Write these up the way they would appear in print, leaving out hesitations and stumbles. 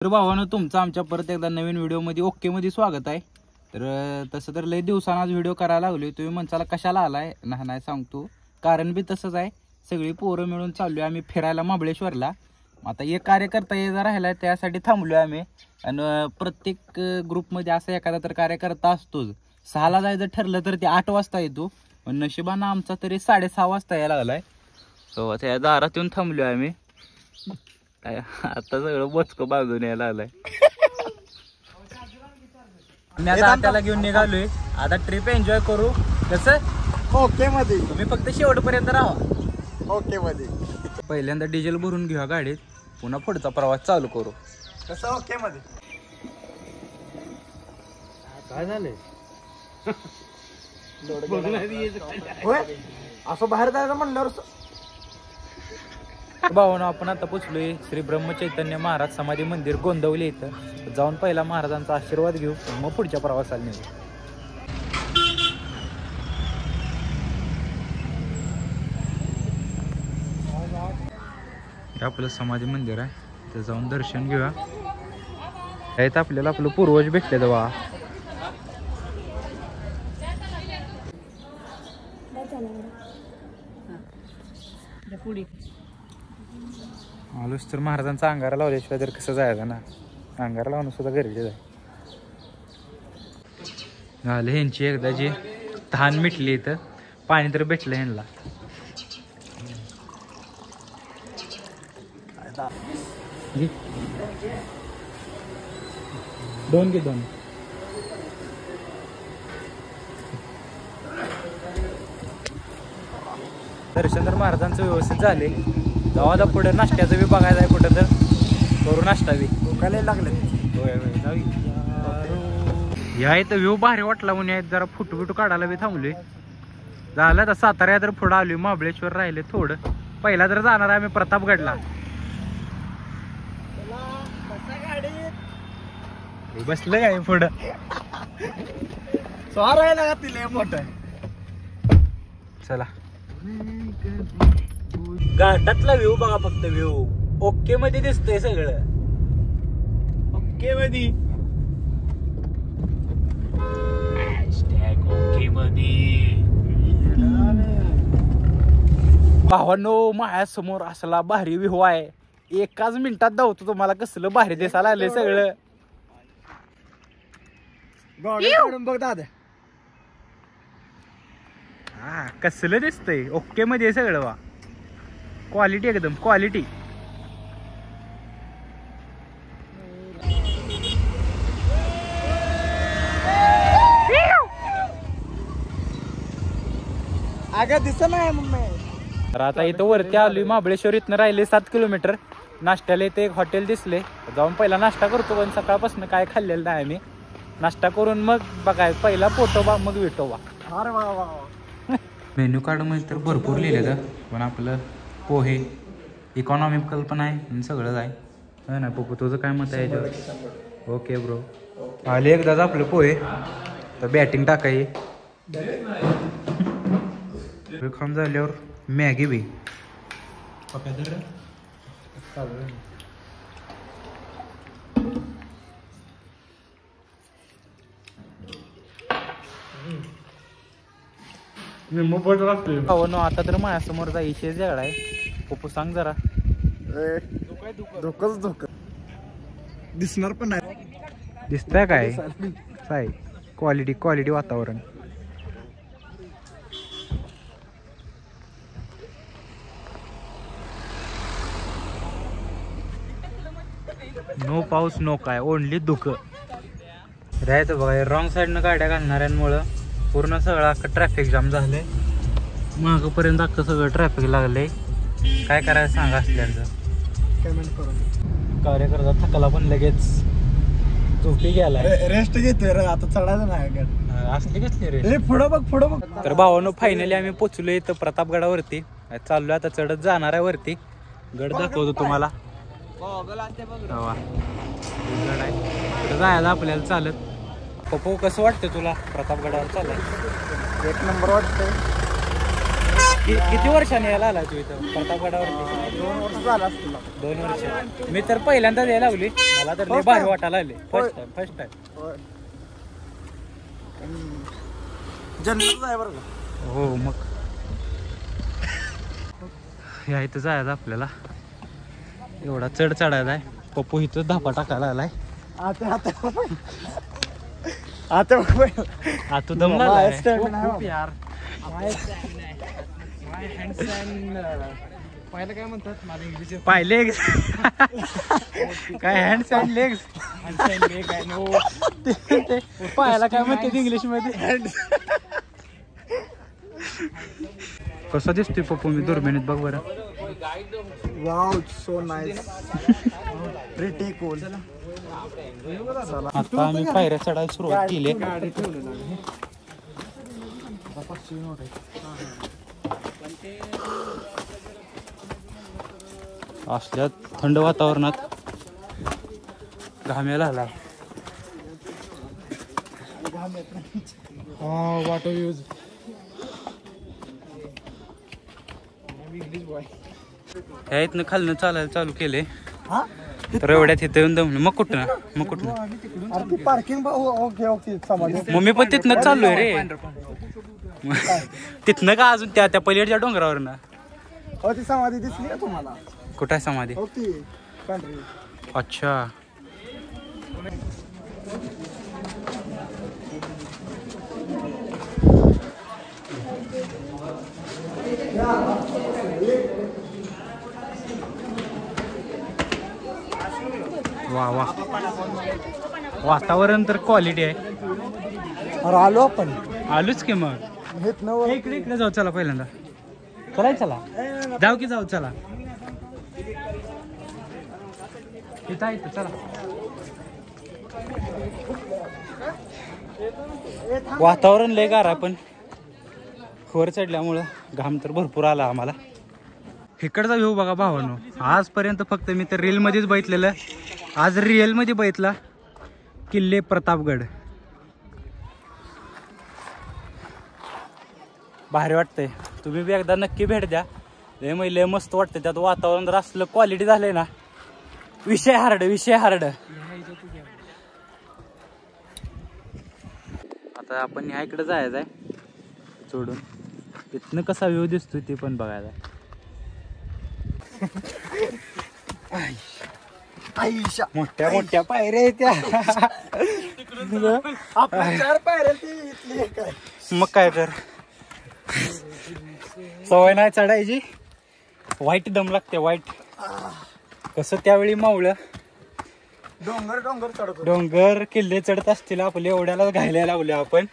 तर भावानं तुमचं आमच्या परत एकदा नवीन व्हिडिओमध्ये ओके मध्ये स्वागत आहे। तर तसं तर लय दिवसांना आज व्हिडिओ करायला लागलोय। तुम्ही म्हणसाला कशाला आलाय, नाही सांगतो कारण बी तसंच आहे। सगळी पोरं मिळून चाललोय आम्ही फिरायला महाबळेश्वरला। आता एक कार्यकर्ता यायचा राहिलाय त्यासाठी थांबलोय आम्ही। आणि प्रत्येक ग्रुपमध्ये असा एखादा तर कार्यकर्ता असतोच। 6ला जायचं ठरलं तर ते 8 वाजता येतो, पण नशिबानं आमचा तरी 6:30 वाजता यायला लागलाय। सो त्या दारात येऊन थांबलोय आम्ही। आता सगळं बोचक बाजून यायला आलाय। मी आता त्याला घेऊन निघालोय। आता ट्रिप एन्जॉय करू कसं ओके मध्ये। तुम्ही फक्त शेवटपर्यंत राहा ओके मध्ये। पहिल्यांदा डिझेल भरून घेऊया गाडीत, पुन्हा पुढचा प्रवास चालू करू। कसं ओके मध्ये काय झालंय? होय असं बाहेर जायचं म्हणल्यावर भावानं आपण आता पोचलोय श्री ब्रह्मचैतन्य महाराज समाधी मंदिर गोंदवली इथं। जाऊन पहिला महाराजांचा आशीर्वाद घेऊ, मग पुढच्या प्रवासाला निघू। हे आपलं समाधी मंदिर आहे, तिथं जाऊन दर्शन घेऊया। यात आपल्याला आपलं पूर्वज भेटले तेव्हा आलोच तर महाराजांचा अंगारा लावल्याशिवाय तर कसं जायचं ना। अंगारा लावणं सुद्धा गरजेचं आहे। झालं ह्यांची एकदा जी तहान मिटली इथं, पाणी तर भेटलं ह्यांना। दोन घे दोन। दर्शन तर महाराजांचं व्यवस्थित झाले। जाऊ आता पुढे नाश्त्याचं बी बघायचं आहे, कुठं तर करू नाश्ता बी। भुकायला लागले। या इथं व्ह्यू भारी वाटला म्हणून जरा फोटो बिटो काढायला बी थांबलोय। झालं तर सातारा तर पुढं आलोय, महाबळेश्वर राहिले थोडं। पहिला तर जाणार आहे आम्ही प्रतापगडला। बसलं काय पुढं स्वार आहे ना तिला मोठं। चला घाटातला व्ह्यू बघा, फक्त व्ह्यू ओके मध्ये दिसतंय सगळं। ओके मध्ये भावांनो, माझ्यासमोर असला भारी व्ह्यू आहे, एकाच मिनिटात धावतो तुम्हाला कसलं भारी दिसायला लागले सगळं। बघ दादा, हा कसलं दिसतंय ओके मध्ये सगळं। वा क्वालिटी एकदम क्वालिटी। अगं दिसत नाही मम्मी। तर आता इथं वरती आलोय महाबळेश्वर, इथनं राहिले 7 किलोमीटर। नाश्त्याला इथे एक हॉटेल दिसले, जाऊन पहिला नाश्ता करतो। पण सकाळपासून काय खाल्लेलं नाही आम्ही। नाश्ता करून मग बघाय पहिला पोटोबा मग विठोबा। अरे वा वा। मेन्यू कार्ड मध्ये तर भरपूर लिहिलेलं, पण आपलं पोहे इकॉनॉमिकल पण आहे आणि सगळंच आहे ना। पप्पू तुझं काय मत आहे याच्यावर? ओके ब्रो, आले एकदाच आपलं पोहे तर बॅटिंग टाकाय खाऊन झाल्यावर मॅगी बी। आता तर माझ्यासमोर जायचे जगड आहे। पप्पू सांग जरा। धोकच धोक दिसणार पण नाही। दिसतंय काय काय क्वालिटी क्वालिटी वातावरण। नो पाऊस नो काय, ओनली धुकं राहायचं बघा। रॉंग साईडनं गाड्या घालणाऱ्यांमुळं पूर्ण सगळं अख्खं ट्रॅफिक जाम झालंय। मागपर्यंत अख्खं सगळं ट्रॅफिक लागलंय। काय करायचं सांगा असल्याचं। पेमेंट करून कार्यकर्ता थकला पण लगेच झोपी गेलाय। रेस्ट घेतोय रे, आता चढायचं नाही। असली कसली रे? पुढं बघ पुढं बघ। तर भावानो फायनली आम्ही पोचलो इथं प्रतापगडावरती। चाललोय आता चढत जाणार आहे वरती। गड दाखवतो तुम्हाला। गड आहे जायला आपल्याला चालत। पप्पू कसं वाटतं तुला प्रतापगडावर चालाय? एक नंबर वाटतंय। किती वर्षाने यायला आला तू इथं प्रतापगडावरती? 2 वर्ष झालं असतील. 2 वर्ष. मी तर पहिल्यांदाच यायला लागली. मला तर लय भारी वाटायला लागले. First time. जन्नतच आहे बरं का. हो मग या इथं जायचं आपल्याला. एवढा चढ चढायचा आहे. पप्पू इथं धापा टाकायला आलाय. आता तू दमला यार. पाहिलं काय म्हणतात मला इंग्लिश पाय लेग्स काय हँड्स अँड लेग्स पायाला काय म्हणतात इंग्लिश मध्ये. कसं दिसतोय पप्पू मी दुर्बिणीत बघ बरं. Wow so nice. Pretty cool. आता आम्ही पायऱ्या चढायला सुरुवात केली. असल्या थंड वातावरणात घाम्याला आला. Water use. ह्या इथनं खालनं चालायला चालू केले. तर एवढ्यात इथं येऊन दमलं. मग कुठं पार्किंग. ओके समाधी. मग मी पण तिथनं चाललोय रे. तिथनं का अजून त्या पलीकडच्या डोंगरावर ना. हो ती समाधी दिसली का तुम्हाला? कुठं आहे समाधी? ओके पांढरी. अच्छा. वा वा वातावरण तर क्वालिटी आहे. अरे आलो आपण. आलोच की मग. इकडे जाऊ चला पहिल्यांदा. चला जाऊ की जाऊ चला. इथं चला. वातावरण लय गार आहे पण वर चढल्यामुळं घाम तर भरपूर आला आम्हाला. इकडचा व्ह्यू बघा भावानो. आजपर्यंत फक्त मी तर रीलमध्येच बघितलेलं. आज रिअलमध्ये बघितला किल्ले प्रतापगड. भारी वाटतंय. तुम्ही बी एकदा नक्की भेट द्या. लय मस्त वाटतं. त्यात वातावरण जर असलं क्वालिटी झालंय ना. विषय हार्ड. आता आपण ह्या इकडे जायचं आहे सोडून. तिथनं कसा व्ह्यू दिसतोय ते पण बघायला. मोठ्या पायऱ्या त्या. आपण 4 पायऱ्या ती इथली काय. मग काय तर सवय नाही चढायची. वाईट दम लागते वाईट. कसं त्यावेळी मावळं डोंगर किल्ले चढत असतील आपले. एवढ्याला घायला लावले आपण.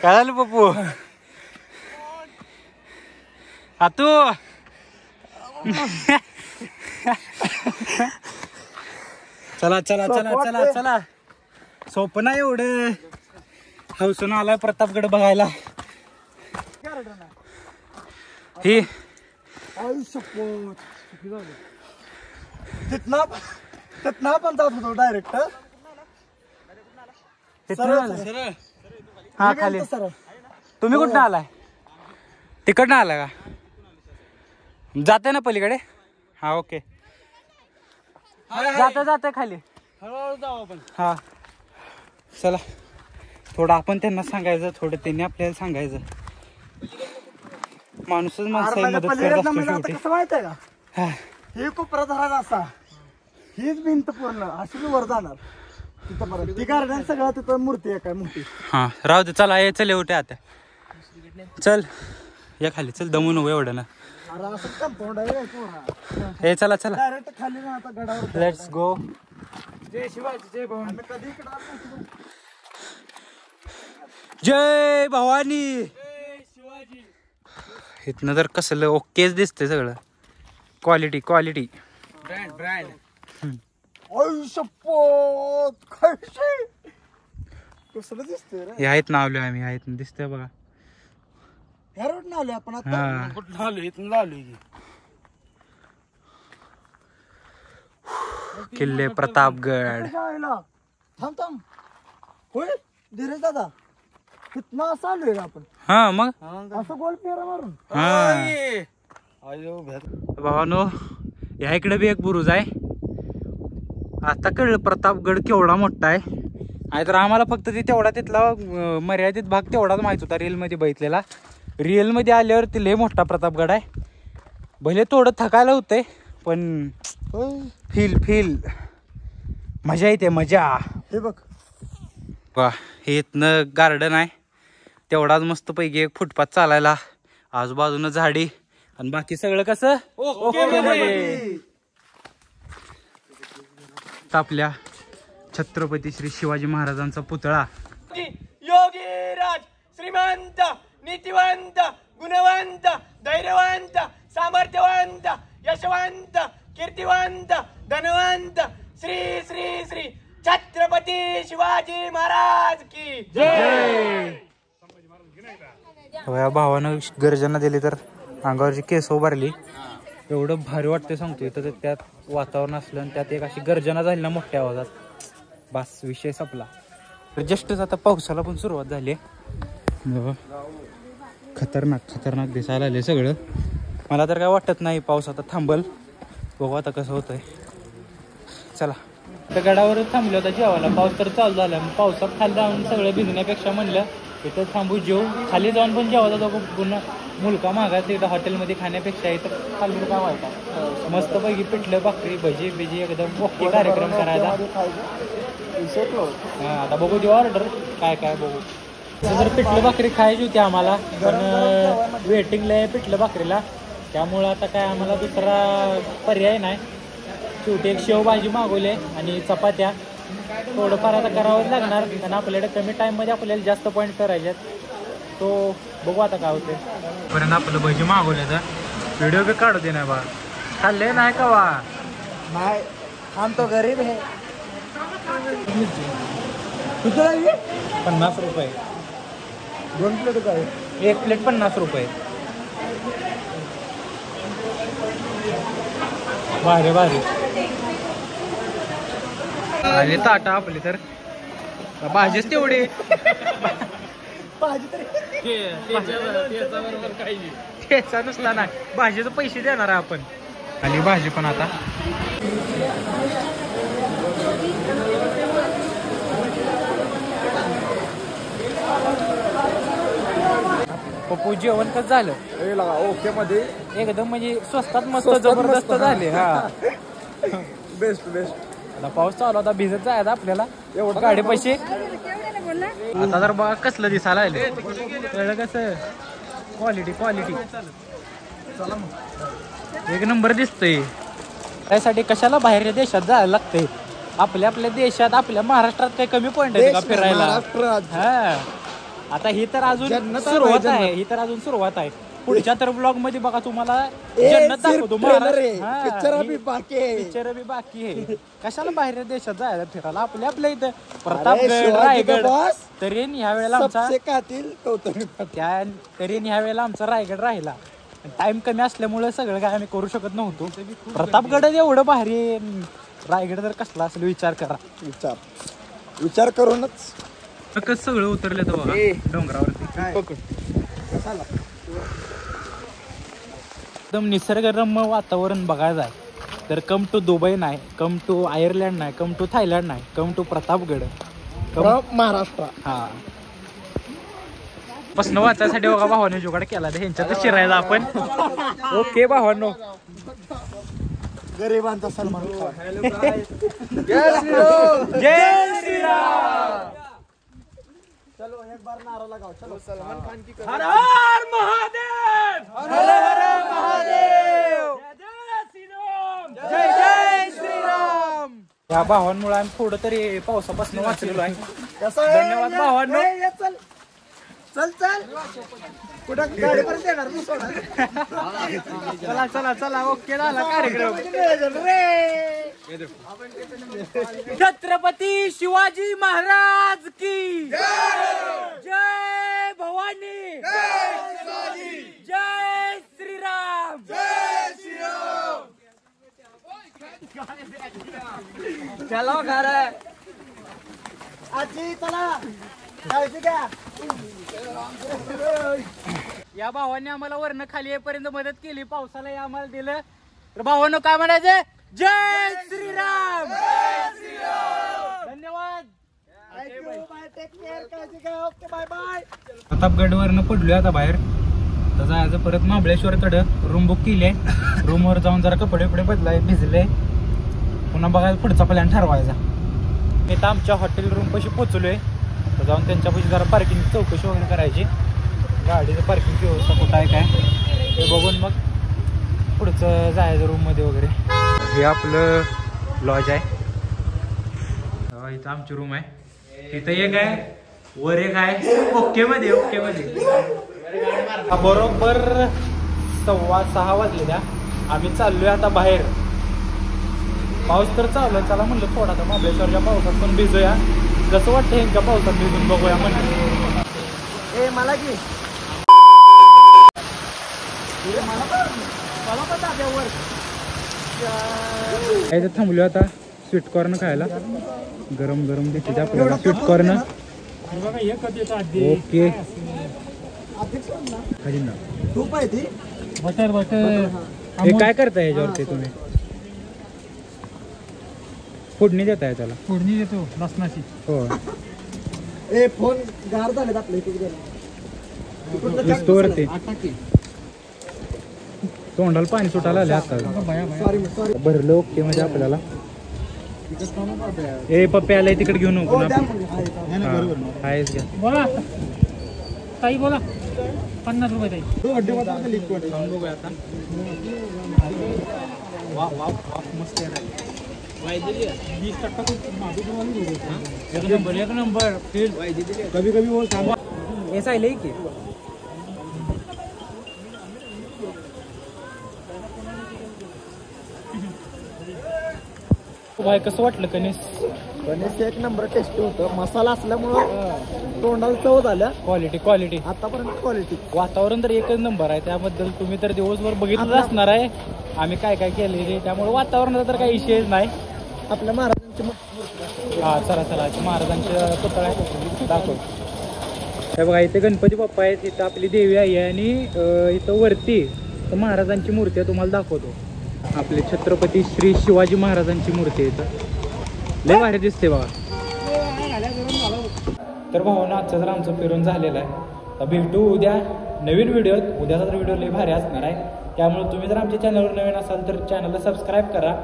काय झालं पप्पू? तू चला. सोपं नाही एवढं. हौसून आलाय प्रतापगड बघायला. ही तिथनं पण जात होतो डायरेक्ट. हा खाली. तुम्ही कुठं आलाय? तिकडनं आला का? जाते ना पलीकडे. हा ओके. जाते खाली. हळूहळू जाऊ आपण. हा चला. थोडं आपण त्यांना सांगायचं, थोडं त्यांनी आपल्याला सांगायचं. माणूसच माणसाला मदत करत असतो शेवटी. कसं माहितीये का? हे कोपरा धरायचा असा. हीच भिंत पूर्ण अशी वर जाणार तिथं. ती गार्डन सगळं तिथं मूर्ती आहे काय मोठी. हा राहू दे. चला ये चल उठे आता. चल या खाली. चल दमू नको एवढं ना. हे चला डायरेक्ट खाली ना आता गडावर. Let's go. जय शिवाजी जय भवानी. कधी इकडे जय भवानी. इथनं तर कसलं ओकेच दिसतंय सगळं. Quality brand. कसलं दिसतंय रे. ह्या इथनं आलोय आम्ही. ह्या इथनं दिसतंय बघा. ह्या रोडनं आलोय आपण आता. कुठं आलोय? इथनं आलोय की. किल्ले प्रतापगड. थांब होय धीरज दादा कितना असं आलोय का आपण हा मग असं गोल फेरा मारून भावानो ह्या इकडे बी एक बुरुज आहे. आता कळलं प्रतापगड केवढा मोठा आहे. आणि तर आम्हाला फक्त ते तेवढा तिथला मर्यादित भाग तेवढाच माहित होता रिअलमध्ये बघितलेला. रिअलमध्ये आल्यावर ते लय मोठा प्रतापगड आहे. भले थोडं थकायला होतंय पण फील मजा येते मजा. हे बघ वा हे इथनं गार्डन आहे तेवढाच मस्त पैकी एक फुटपाथ चालायला, आजूबाजूनं झाडी आणि बाकी सगळं कसं आपल्या छत्रपती श्री शिवाजी महाराजांचा पुतळा. योगीराज श्रीमंत नीतिवंत गुणवंत धैर्यवंत सामर्थ्यवंत यशवंत कीर्तिवंत धनवंत श्री श्री श्री छत्रपती शिवाजी महाराज की जय. या भावानं गर्जना दिली तर अंगावरची केस उभारली. एवढं भारी वाटते सांगतोय. तर त्यात वातावरण असलं आणि त्यात एक अशी गर्जना झाली ना मोठ्या आवाजात, बस विषय संपला. तर जस्टच आता पावसाला पण सुरुवात झाली. खतरनाक दिसायला आले सगळं. मला तर काय वाटत नाही पाऊस आता थांबल. बघू आता कसं होतंय. चला तर गडावरच थांबलो होता जेवायला. पाऊस तर चालू झाला. पावसात खाली जाऊन सगळं भिजण्यापेक्षा म्हणलं इथं थांबू जेवू. खाली जाऊन पण जेवायचा दोघं पुन्हा मुलगा मागायचं इथं हॉटेलमध्ये खाण्यापेक्षा इथं खाली काय व्हायचा. मस्त पैकी पिठलं भाकरी भजी बिजी एकदम ओके कार्यक्रम करायचा. हा आता बघू देऊ ऑर्डर काय काय बघू. जर पिठलं भाकरी खायची होती आम्हाला पण वेटिंगला आहे पिठलं भाकरीला. त्यामुळं आता काय आम्हाला दुसरा पर्याय नाही. शेवटी एक शेवभाजी मागवली आणि चपात्या. थोडंफार आता करावंच लागणार कारण आपल्याकडे कमी टाईममध्ये आपल्याला जास्त पॉईंट करायचे. तो बघू आता काय होते. पर्यंत आपलं भजी मागवले तर व्हिडिओ बी काढू दे नाही बा. खाल्ले नाही का वा नाही हम तो गरीब है. किती 50 रुपये 2 प्लेट काय 1 प्लेट 50 रुपये. भारी आणि ताटा आपली तर भाजीच तेवढे भाजी तरी त्याचा नुसता ना भाजीचे पैसे देणार आहे आपण. आणि भाजी पण आता पप्पू जेवण कसं झालं ओके मध्ये एकदम म्हणजे स्वस्तात मस्त जबरदस्त झाले. हा बेस्ट आता पाऊस चालू आता भिजत जायचं आपल्याला एवढं गाडी पैसे. आता तर बघा कसलं दिसायला आले कळलं कसं क्वालिटी एक नंबर दिसतंय. त्यासाठी कशाला बाहेरच्या देशात जायला लागतंय. आपल्या देशात आपल्या महाराष्ट्रात काही कमी पॉइंट आहे का फिरायला. हा आता ही तर अजून सुरुवात आहे. पुढच्या तर ब्लॉग मध्ये बघा तुम्हाला जन्नत दाखवतो. पिक्चर बी बाकी आहे. कशाला बाहेर देशात जायला फिरायला. आपल्या इथं प्रतापगड रायगड. तरीन ह्या वेळेला आमचा रायगड राहिला. टाइम कमी असल्यामुळे सगळं काय आम्ही करू शकत नव्हतो. प्रतापगड एवढं भारी रायगड तर कसला असेल विचार करा. विचार करूनच कसं सगळं उतरले तर बघा डोंगरावरती. एकदम निसर्गरम्य वातावरण बघायचं आहे तर कम टू दुबई नाही, कम टू आयर्लंड नाही, कम टू थायलंड नाही, कम टू प्रतापगड महाराष्ट्र. हा प्रश्न वाचायसाठी बघा भावाने जुगाड केला ह्यांच्यातच शिरायला आपण. ओके भावांनो गरिबांचा सन्मान. जय श्रीराम. चलो एक बार नारा लगाओ. चलो सलमान खान की हर हर महादेव. हर हर महादेव. जय श्रीराम. या भावांमुळे आम्ही थोडं तरी पावसापासून वाचलेलो आहे. धन्यवाद भावांनो. चल कुठं गाडीपर्यंत येणार मी चला ओके झाला कार्यक्रम. छत्रपती शिवाजी महाराज की जय भवानी. जय श्रीराम. चलो घर आजी चला. काळजी घ्या. या भावांनी आम्हाला वरनं खाली येईपर्यंत मदत केली, पावसाला आम्हाला दिलं. तर भावांनो काय म्हणायचं? जय श्रीराम. धन्यवाद. टेक केअर, काळजी घ्या. Okay, bye bye. प्रतापगडवरनं पडलोय आता बाहेर. तर जायचं परत महाबळेश्वरकडं. रूम बुक केली आहे. रूमवर जाऊन जरा कपडे बदलाय, भिजले. पुन्हा बघायला पुढचा प्लॅन ठरवायचा. मी तर आमच्या हॉटेल रूम पाशी पोचलोय. तर जाऊन त्यांच्यापाशी जरा पार्किंग चौकशी वगैरे करायची. गाडीचं पार्किंगची व्यवस्था कुठं आहे काय ते बघून मग पुढचं जायचं रूममध्ये वगैरे. हे आपलं लॉज आहे. इथं आमची रूम आहे. इथं एक आहे, वर एक आहे. ओके मध्ये बरोबर 6:15 वाजले द्या. आम्ही चाललोय आता बाहेर. पाऊस तर चालू आहे. चला म्हणलं थोडा तर महाबळेश्वरच्या पावसात पण भिजूया. कसं वाटतं ह्यांच्या पावसात भिजून बघूया म्हणलं. मला की इथं थांबलो आता स्वीटकॉर्न खायला. गरम गरम देते आपल्याला स्वीटकॉर्न. ओके खाली ना. तूप आहे ती बटर हे काय करताय ह्याच्यावरती तुम्ही? फोडणी देताय त्याला? फोडणी देतो लसणाची. हो. ए फोन गार झालेत आपल्या इथे. दिसतोवरती तोंडाला पाणी सुटायला आले आता. सॉरी भरलं ओके म्हणजे आपल्याला. ए पप्पे आलाय तिकडे घेऊन नको ना. आहेच घ्या. बोला ताई, बोला. 50 रुपये ताई. बघूया आता. मस्त एक नंबर कभी कभी वो ऐसा ही की भाई. कसं वाटलं कणेश? गणेश एक नंबर टेस्टी होतं. मसाला असल्यामुळं तोंडाला चव झाल्या. क्वालिटी आतापर्यंत क्वालिटी. वातावरण तर एकच नंबर आहे. त्याबद्दल तुम्ही तर दिवसभर बघितलं असणार आहे आम्ही काय काय केलेले. त्यामुळे वातावरणाचा तर काही विषयच नाही. आपल्या महाराजांची हा चला महाराजांच्या पुतळा दाखव. हे बघा इथे गणपती बाप्पा आहेत. इथं आपली देवी आई आहे आणि इथं वरती तर महाराजांची मूर्ती आहे. तुम्हाला दाखवतो. आपले छत्रपती श्री शिवाजी महाराजांची मूर्ती आहे इथं. लय भारी दिसते बघा. तर भावांनो आजचं तर आमचं फिरून झालेलं आहे. तर भेटू उद्या नवीन व्हिडिओत. उद्याचा तर व्हिडिओ लय भारी असणार आहे. त्यामुळे तुम्ही जर आमच्या चॅनलवर नवीन असाल तर चॅनलला सबस्क्राईब करा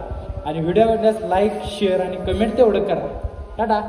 आणि व्हिडिओ आवडल्यास लाईक शेअर आणि कमेंट तेवढं करा. टाटा.